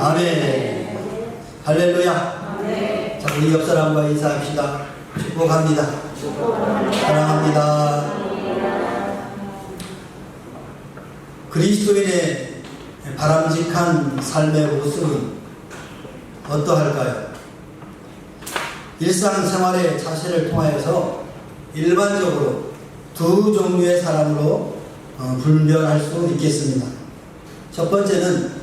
아멘. 할렐루야. 네. 자, 우리 옆 사람과 인사합시다. 축복합니다. 사랑합니다. 그리스도인의 바람직한 삶의 모습은 어떠할까요? 일상생활의 자세를 통하여서 일반적으로 두 종류의 사람으로 분별할 수 있겠습니다. 첫 번째는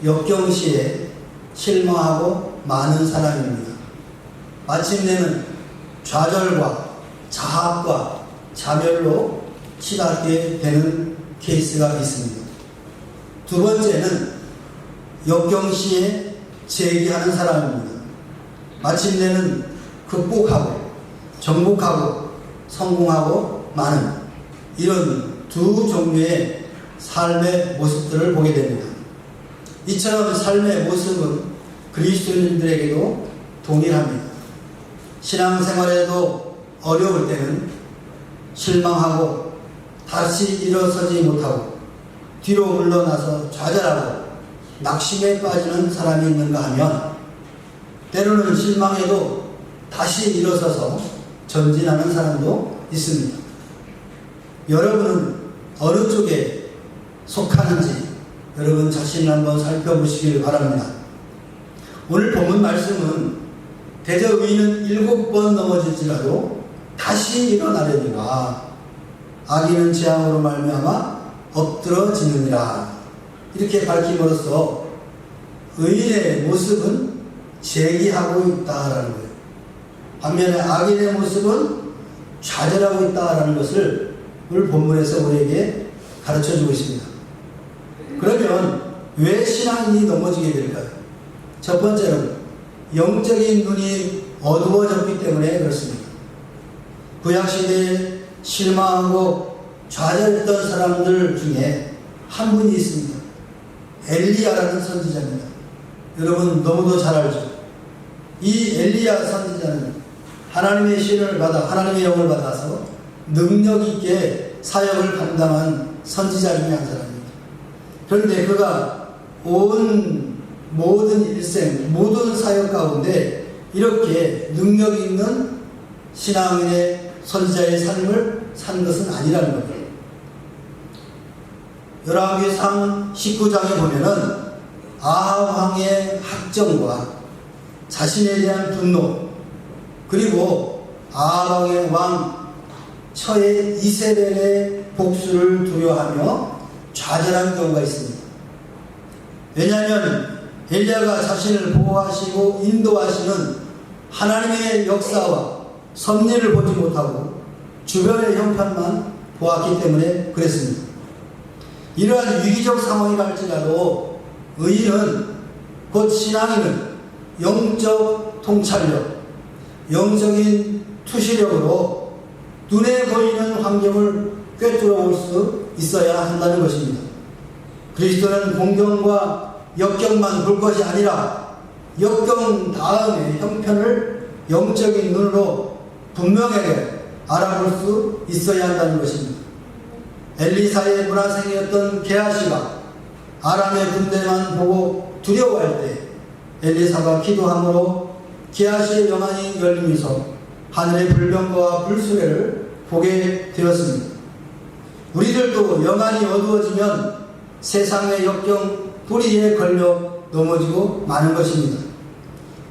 역경시에 실망하고 많은 사람입니다. 마침내는 좌절과 자학과 자멸로 치닫게 되는 케이스가 있습니다. 두 번째는 역경시에 제기하는 사람입니다. 마침내는 극복하고 정복하고 성공하고 마는 이런 두 종류의 삶의 모습들을 보게 됩니다. 이처럼 삶의 모습은 그리스도인들에게도 동일합니다. 신앙생활에도 어려울 때는 실망하고 다시 일어서지 못하고 뒤로 물러나서 좌절하고 낙심에 빠지는 사람이 있는가 하면, 때로는 실망해도 다시 일어서서 전진하는 사람도 있습니다. 여러분은 어느 쪽에 속하는지 여러분 자신을 한번 살펴보시길 바랍니다. 오늘 본문 말씀은 대저 의인은 7번 넘어질지라도 다시 일어나려니와 악인은 재앙으로 말미암아 엎드러지느니라, 이렇게 밝힘으로써 의인의 모습은 재기하고 있다라는 거예요. 반면에 악인의 모습은 좌절하고 있다라는 것을 오늘 본문에서 우리에게 가르쳐주고 있습니다. 그러면 왜 신앙인이 넘어지게 될까요? 첫 번째는 영적인 눈이 어두워졌기 때문에 그렇습니다. 구약시대에 실망하고 좌절했던 사람들 중에 한 분이 있습니다. 엘리야라는 선지자입니다. 여러분 너무도 잘 알죠? 이 엘리야 선지자는 하나님의 신을 받아, 하나님의 영을 받아서 능력 있게 사역을 감당한 선지자 중에 한 사람입니다. 그런데 그가 모든 일생, 모든 사역 가운데 이렇게 능력 있는 신앙인의 선지자의 삶을 산 것은 아니라는 겁니다. 열왕기상 19장에 보면은 아합 왕의 학정과 자신에 대한 분노, 그리고 아합 왕의 처의 이세벨의 복수를 두려워하며 좌절한 경우가 있습니다. 왜냐하면 엘리야가 자신을 보호하시고 인도하시는 하나님의 역사와 섭리를 보지 못하고 주변의 형편만 보았기 때문에 그랬습니다. 이러한 위기적 상황이라 할지라도 의인은, 곧 신앙인은 영적 통찰력, 영적인 투시력으로 눈에 보이는 환경을 꿰뚫어 볼 수 있어야 한다는 것입니다. 그리스도는 공경과 역경만 볼 것이 아니라 역경 다음의 형편을 영적인 눈으로 분명하게 알아볼 수 있어야 한다는 것입니다. 엘리사의 문화생이었던 게하시가 아람의 군대만 보고 두려워할 때 엘리사가 기도함으로 게하시의 영안이 열리면서 하늘의 불병거와 불수레를 보게 되었습니다. 우리들도 영안이 어두워지면 세상의 역경 뿌리에 걸려 넘어지고 마는 것입니다.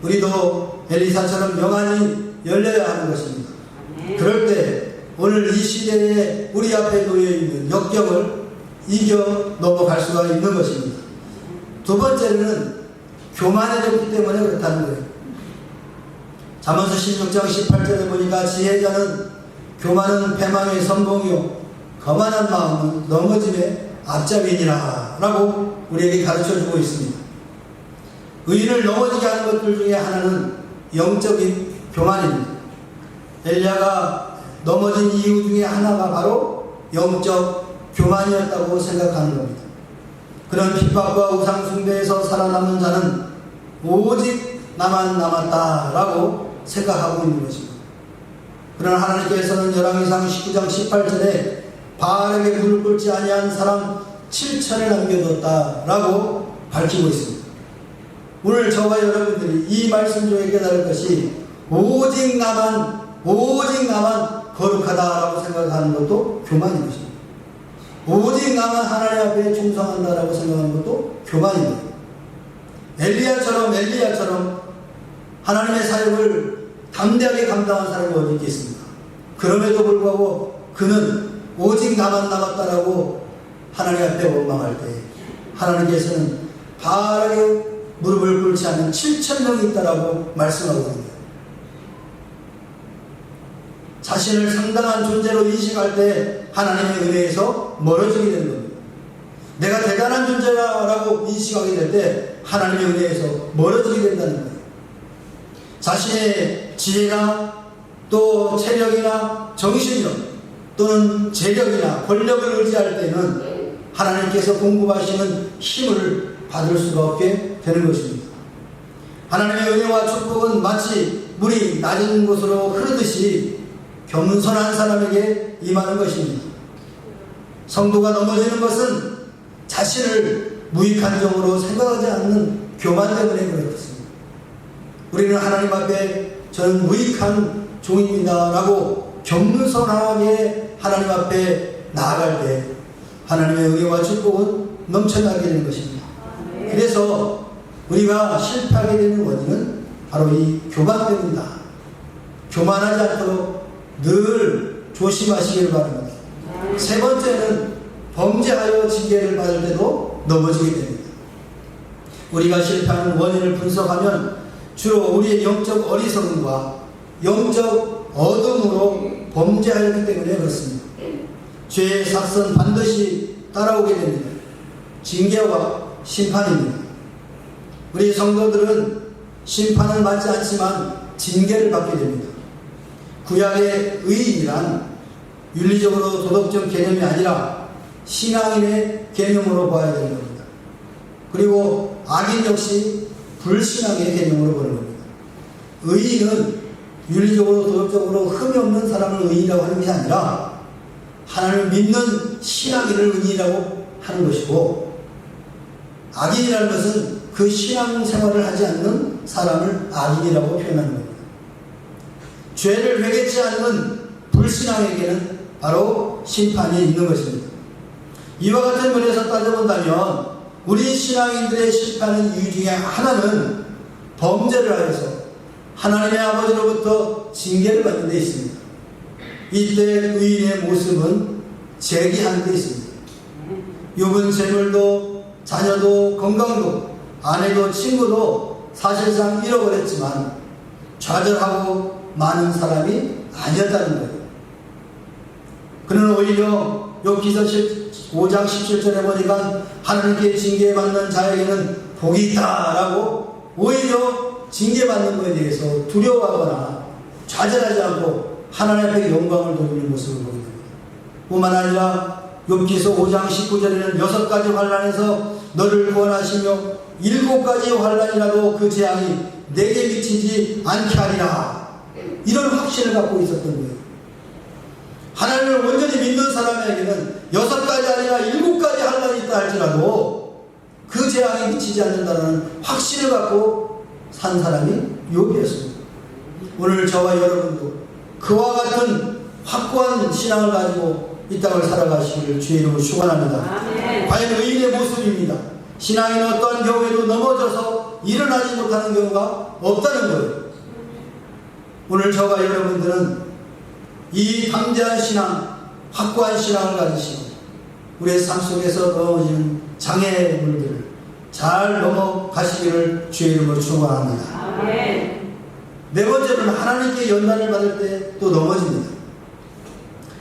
우리도 엘리사처럼 영안이 열려야 하는 것입니다. 그럴 때 오늘 이 시대에 우리 앞에 놓여있는 역경을 이겨 넘어갈 수가 있는 것입니다. 두 번째는 교만해졌기 때문에 그렇다는 거예요. 잠언서 16장 18절에 보니까 지혜자는 교만은 패망의 선봉이요 거만한 마음은 넘어짐의 앞잡이니라 라고 우리에게 가르쳐주고 있습니다. 의인을 넘어지게 하는 것들 중에 하나는 영적인 교만입니다. 엘리야가 넘어진 이유 중에 하나가 바로 영적 교만이었다고 생각하는 겁니다. 그런 핍박과 우상 숭배에서 살아남은 자는 오직 나만 남았다라고 생각하고 있는 것입니다. 그러나 하나님께서는 열왕기상 19장 18절에 바알에게 무릎 꿇지 아니한 사람 7천을 남겨뒀다라고 밝히고 있습니다. 오늘 저와 여러분들이 이 말씀 중에 깨달을 것이 오직 나만 거룩하다라고 생각하는 것도 교만인 것입니다. 오직 나만 하나님 앞에 충성한다라고 생각하는 것도 교만인 거예요. 엘리야처럼 하나님의 사역을 담대하게 감당한 사람이 어디 있겠습니까? 그럼에도 불구하고 그는 오직 나만 남았다라고 하나님 앞에 원망할 때 하나님께서는 바르게 무릎을 꿇지 않는 7,000명이 있다라고 말씀하고 있는 거예요. 자신을 상당한 존재로 인식할 때 하나님의 은혜에서 멀어지게 되는 겁니다. 내가 대단한 존재라고 인식하게 될 때 하나님의 은혜에서 멀어지게 된다는 거예요. 자신의 지혜나 또 체력이나 정신력 또는 재력이나 권력을 의지할 때는 하나님께서 공급하시는 힘을 받을 수가 없게 되는 것입니다. 하나님의 은혜와 축복은 마치 물이 낮은 곳으로 흐르듯이 겸손한 사람에게 임하는 것입니다. 성도가 넘어지는 것은 자신을 무익한 종으로 생각하지 않는 교만 때문에 그렇습니다. 우리는 하나님 앞에 저는 무익한 종입니다 라고 겸손하게 하나님 앞에 나아갈 때 하나님의 은혜와 축복은 넘쳐나게 되는 것입니다. 그래서 우리가 실패하게 되는 원인은 바로 이 교만 때문이다. 교만하지 않도록 늘 조심하시기를 바랍니다. 세 번째는 범죄하여 징계를 받을 때도 넘어지게 됩니다. 우리가 실패하는 원인을 분석하면 주로 우리의 영적 어리석음과 영적 어둠으로 범죄하였기 때문에 그렇습니다. 죄의 삭선 반드시 따라오게 됩니다. 징계와 심판입니다. 우리 성도들은 심판은 받지 않지만 징계를 받게 됩니다. 구약의 의인이란 윤리적으로 도덕적 개념이 아니라 신앙인의 개념으로 봐야 되는 겁니다. 그리고 악인 역시 불신앙의 개념으로 보는 겁니다. 의인은 윤리적으로 도덕적으로 흠이 없는 사람을 의인이라고 하는 것이 아니라 하나님을 믿는 신앙인을 의인이라고 하는 것이고, 악인이라는 것은 그 신앙생활을 하지 않는 사람을 악인이라고 표현하는 겁니다. 죄를 회개치 않는 불신앙에게는 바로 심판이 있는 것입니다. 이와 같은 면에서 따져본다면 우리 신앙인들의 실패하는 이유 중에 하나는 범죄를 하여서 하나님의 아버지로부터 징계를 받는 데 있습니다. 이때 의인의 모습은 재기하는 데 있습니다. 욥은 재물도 자녀도 건강도 아내도 친구도 사실상 잃어버렸지만 좌절하고 많은 사람이 아니었다는 거예요. 그는 오히려 욥기서 5장 17절에 보니까 하나님께 징계받는 자에게는 복이 있다라고 오히려 징계받는 것에 대해서 두려워하거나 좌절하지 않고 하나님 앞에 영광을 돌리는 모습을 보게 됩니다. 뿐만 아니라 욥기서 5장 19절에는 6가지 환난에서 너를 구원하시며 7가지 환난이라도 그 재앙이 내게 미치지 않게 하리라, 이런 확신을 갖고 있었던 거예요. 하나님을 온전히 믿는 사람에게는 6가지 아니라 7가지 환난이 있다 할지라도 그 재앙이 미치지 않는다는 확신을 갖고 산 사람이 욥이었습니다. 오늘 저와 여러분도 그와 같은 확고한 신앙을 가지고 이 땅을 살아가시기를 주의 이름으로 축원합니다. 과연 의인의 모습입니다. 신앙인은 어떠한 경우에도 넘어져서 일어나지 못하는 경우가 없다는 거예요. 오늘 저와 여러분들은 이 담대한 신앙, 확고한 신앙을 가지시고 우리의 삶 속에서 넘어지는 장애물들을 잘 넘어가시기를 주의 이름으로 축원합니다. 네 번째로는 하나님께 연단을 받을 때 또 넘어집니다.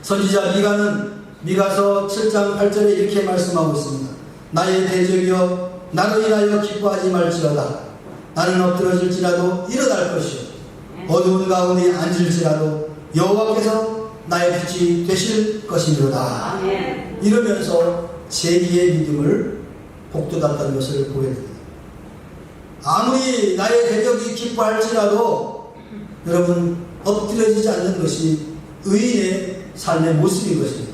선지자 미가는 미가서 7장 8절에 이렇게 말씀하고 있습니다. 나의 대적이여 나로 인하여 기뻐하지 말지어다. 나는 엎드러질지라도 일어날 것이요 어두운 가운데 앉을지라도 여호와께서 나의 빛이 되실 것이니로다. 이러면서 제기의 믿음을 복돋았다는 것을 보게 됩니다. 아무리 나의 대적이 기뻐할지라도 여러분 엎드려지지 않는 것이 의인의 삶의 모습인 것입니다.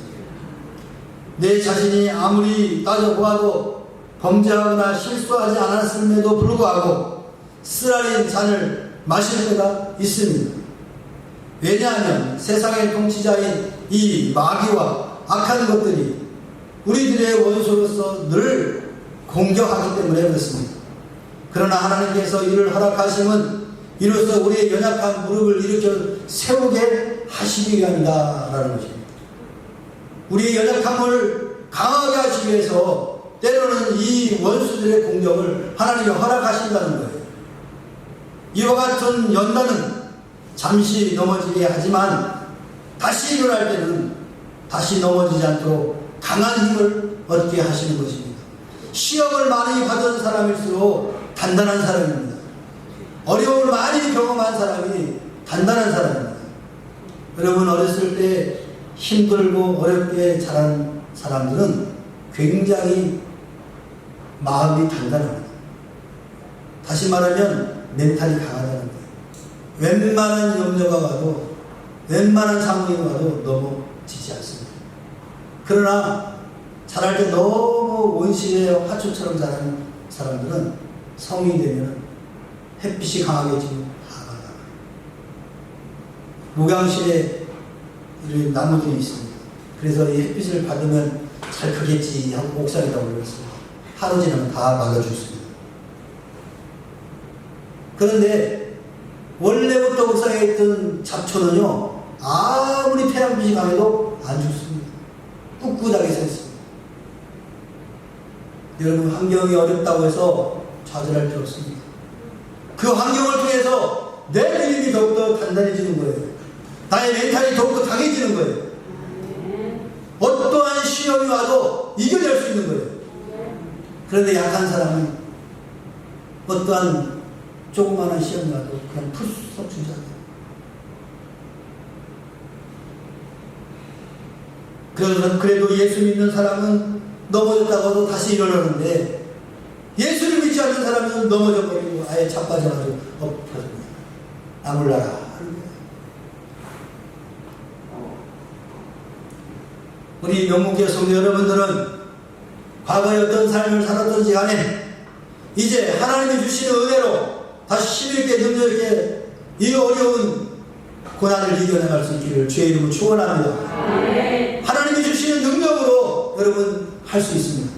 내 자신이 아무리 따져보아도 범죄하거나 실수하지 않았음에도 불구하고 쓰라린 잔을 마실 때가 있습니다. 왜냐하면 세상의 통치자인 이 마귀와 악한 것들이 우리들의 원수로서 늘 공격하기 때문에 그렇습니다. 그러나 하나님께서 이를 허락하심은 이로써 우리의 연약한 무릎을 일으켜 세우게 하시기 위함이다라는 것입니다. 우리의 연약함을 강하게 하시기 위해서 때로는 이 원수들의 공격을 하나님이 허락하신다는 거예요. 이와 같은 연단은 잠시 넘어지게 하지만 다시 일어날 때는 다시 넘어지지 않도록 강한 힘을 얻게 하시는 것입니다. 시험을 많이 받은 사람일수록 단단한 사람입니다. 어려움을 많이 경험한 사람이 단단한 사람입니다. 여러분, 어렸을 때 힘들고 어렵게 자란 사람들은 굉장히 마음이 단단합니다. 다시 말하면 멘탈이 강하다는 거예요. 웬만한 염려가 와도, 웬만한 상황이 와도 넘어지지 않습니다. 그러나 자랄 때 너무 온실의 화초처럼 자라는 사람들은 성인이 되면 햇빛이 강하게 지면 다 나가요. 목양실에 이런 나무들이 있습니다. 그래서 이 햇빛을 받으면 잘 크겠지 하고 옥상에다 올렸습니다. 하루 지나면 다 막아주습니다. 그런데 원래부터 옥상에 있던 잡초는요, 아무리 태양빛이 강해도 안 죽습니다. 꿋꿋하게 서 있습니다. 여러분, 환경이 어렵다고 해서 좌절할 필요 없습니다. 그 환경을 통해서 내 믿음이 더욱더 단단해지는 거예요. 나의 멘탈이 더욱더 강해지는 거예요. 어떠한 시험이 와도 이겨낼 수 있는 거예요. 그런데 약한 사람은 어떠한 조그마한 시험이 와도 그냥 푸석 주잖아요. 그래도 예수 믿는 사람은 넘어졌다고도 다시 일어나는데, 예수를 믿지 않는 사람은 넘어져버리고 아예 자빠져가지고 엎어집니다. 나물나라. 우리 영문교회 성도 여러분들은 과거에 어떤 삶을 살았던지 간에 이제 하나님이 주시는 은혜로 다시 힘있게 능력있게 이 어려운 고난을 이겨나갈 수 있기를 주의 이름으로 축원합니다. 하나님이 주시는 능력으로 여러분 할 수 있습니다.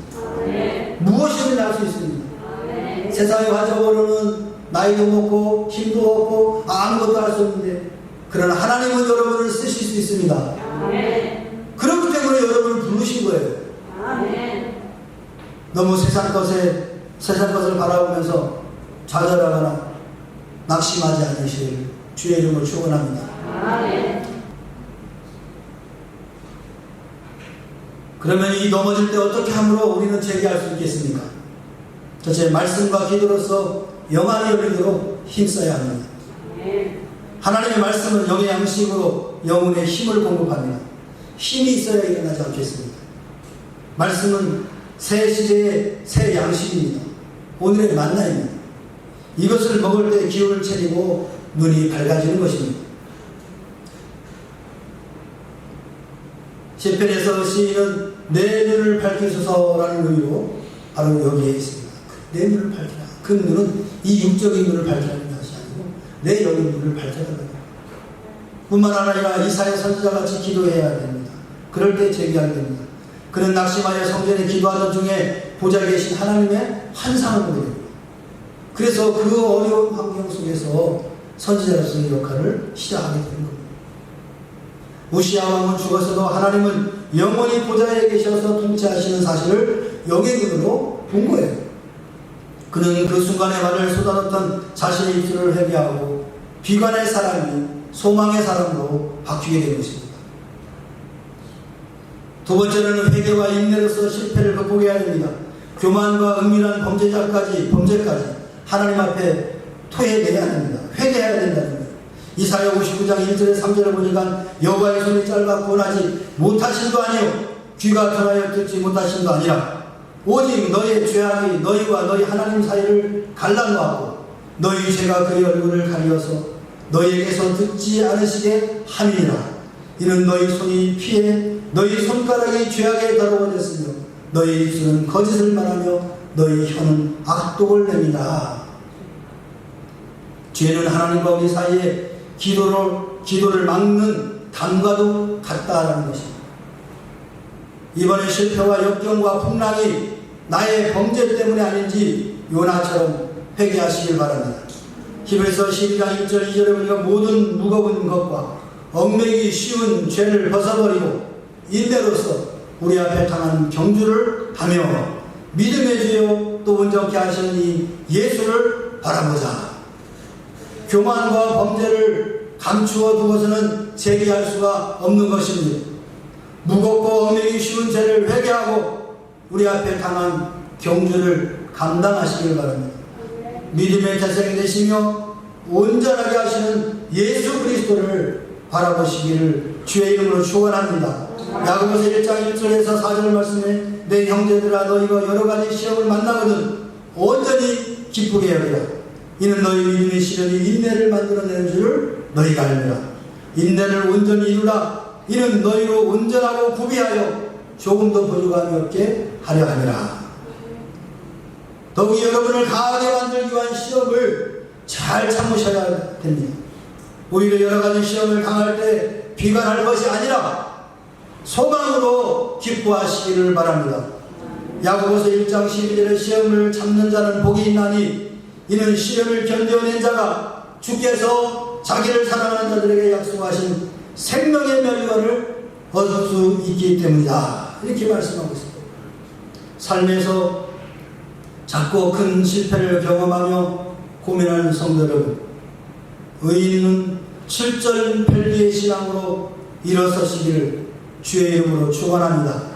무엇이든 할 수 있습니다. 세상에 가져오려는 나이도 먹고 힘도 없고 아무것도 할 수 없는데, 그러나 하나님은 여러분을 쓰실 수 있습니다. 그렇기 때문에 여러분을 부르신 거예요. 너무 세상 것을 바라보면서 좌절하거나 낙심하지 않으실 주의 이름으로 축원합니다. 그러면 이 넘어질 때 어떻게 함으로 우리는 재기할 수 있겠습니까? 첫째, 말씀과 기도로서 영안이 열리도록 힘써야 합니다. 하나님의 말씀은 영의 양식으로 영혼의 힘을 공급합니다. 힘이 있어야 일어나지 않겠습니다. 말씀은 새 시대의 새 양식입니다. 오늘의 만나입니다. 이것을 먹을 때 기운을 차리고 눈이 밝아지는 것입니다. 시편에서 시인은 내 눈을 밝히소서라는 의미로 바로 여기에 있습니다. 내 눈을 밝히라. 그 눈은 이 육적인 눈을 밝히라는 것이 아니고 내 영의 눈을 밝혀달라는 겁니다. 뿐만 아니라 이사야 선지자같이 기도해야 됩니다. 그럴 때 재기하게 됩니다. 그는 낙심하여 성전에 기도하던 중에 보좌에 계신 하나님의 환상을 보게 됩니다. 그래서 그 어려운 환경 속에서 선지자로서의 역할을 시작하게 되는 겁니다. 우시야 왕은 죽었어도 하나님은 영원히 보좌에 계셔서 통치하시는 사실을 영의 눈으로 본 거예요. 그는 그 순간에 말을 쏟아놓던 자신의 입술을 회개하고 비관의 사람이 소망의 사람으로 바뀌게 된 것입니다. 두 번째로는 회개와 인내로서 실패를 극복해야 됩니다. 교만과 은밀한 범죄까지 하나님 앞에 토해내야 됩니다. 회개해야 된다는 거예요. 이사야 59장 1절에 3절을 보니까 여호와의 손이 짧아 구원하지 못하심도 아니요 귀가 덜하여 듣지 못하심도 아니라 오직 너의 죄악이 너희와 너희 하나님 사이를 갈라놓았고 너희 죄가 그의 얼굴을 가리어서 너희에게서 듣지 않으시게 함이니라. 이는 너희 손이 피해 너희 손가락이 죄악에 더러워졌으며 너희 입술은 거짓을 말하며 너희 혀는 악독을 내미라. 죄는 하나님과 우리 사이에 기도를 막는 담과도 같다라는 것입니다. 이번의 실패와 역경과 풍랑이 나의 범죄 때문에 아닌지 요나처럼 회개하시길 바랍니다. 히브리서 12장 1절 2절에 보니까 모든 무거운 것과 얽매이기 쉬운 죄를 벗어버리고 인내로서 우리 앞에 당한 경주를 하며 믿음의 주요 또 온전케 하시는 이 예수를 바라보자. 교만과 범죄를 감추어 두고서는 재기할 수가 없는 것입니다. 무겁고 얽매이기 쉬운 죄를 회개하고 우리 앞에 당한 경주를 감당하시길 바랍니다. 믿음의 자성이 되시며 온전하게 하시는 예수 그리스도를 바라보시기를 주의 이름으로 축원합니다. 야고보서 1장 1절에서 4절 말씀에 내 형제들아 너희가 여러가지 시험을 만나거든 온전히 기쁘게 여기라. 이는 너희 믿음의 시련이 인내를 만들어내는 줄을 너희가 알미라. 인내를 온전히 이루라. 이는 너희로 온전하고 구비하여 조금도 부족함이 없게 하려 함이라. 더욱이 여러분을 강하게 만들기 위한 시험을 잘 참으셔야 됩니다. 오히려 여러가지 시험을 당할 때 비관할 것이 아니라 소망으로 기뻐하시기를 바랍니다. 야고보서 1장 12절에 시험을 참는 자는 복이 있나니 이는 시험을 견뎌낸 자가 주께서 자기를 사랑하는 자들에게 약속하신 생명의 멸류관을 얻을 수 있기 때문이다. 이렇게 말씀하고 있습니다. 삶에서 작고 큰 실패를 경험하며 고민하는 성도 여러분, 의인은 7절 펠기의 신앙으로 일어서시기를 주의 이름으로 축원합니다.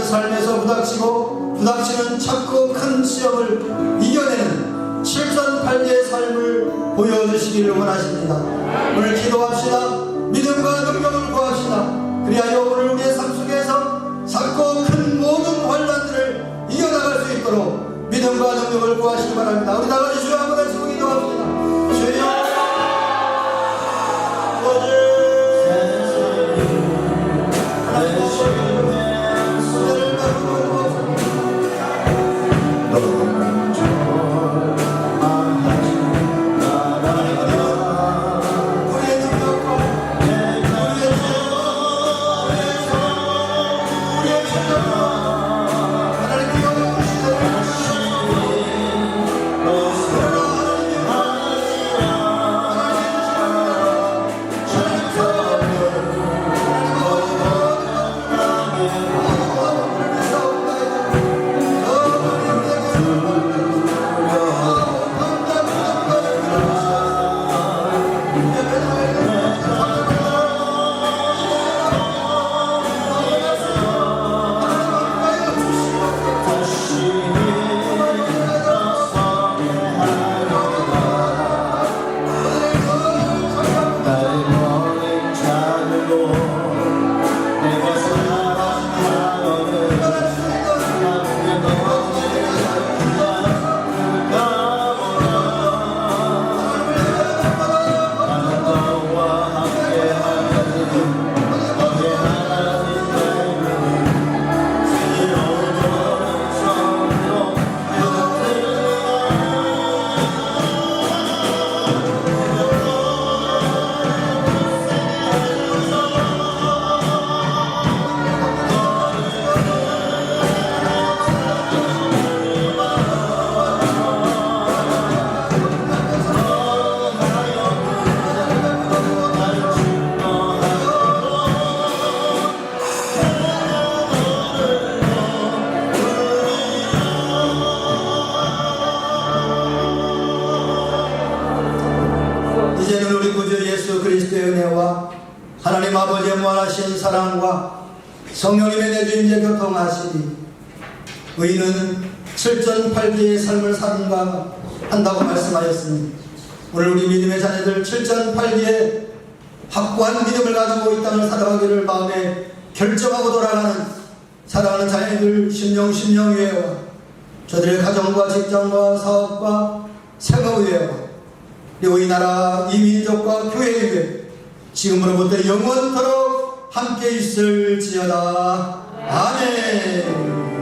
삶에서 부닥치는 작고 큰 시험을 이겨내는 칠전팔기의 삶을 보여주시기를 원하십니다. 오늘 기도합시다. 믿음과 능력을 구합시다. 그리하여 오늘 우리의 삶 속에서 작고 큰 모든 환난들을 이겨나갈 수 있도록 믿음과 능력을 구하시기 바랍니다. 우리 나가지 주여 한번 다시 기도합시다. 주여 이제는 우리 구주 예수 그리스도의 은혜와 하나님 아버지의 무한하신 사랑과 성령님의 내주임재 교통하시니 의인은 칠전팔기의 삶을 산다 한다고 말씀하셨으니 오늘 우리 믿음의 자녀들 칠전팔기의 확고한 믿음을 가지고 이 땅을 살아가기를 마음에 결정하고 돌아가는 사랑하는 자녀들 심령 위에와 저들의 가정과 직장과 사업과 생업 위에와 그리고 이 나라 이 민족과 교회 위에 지금으로부터 영원토록 함께 있을지어다. 아멘.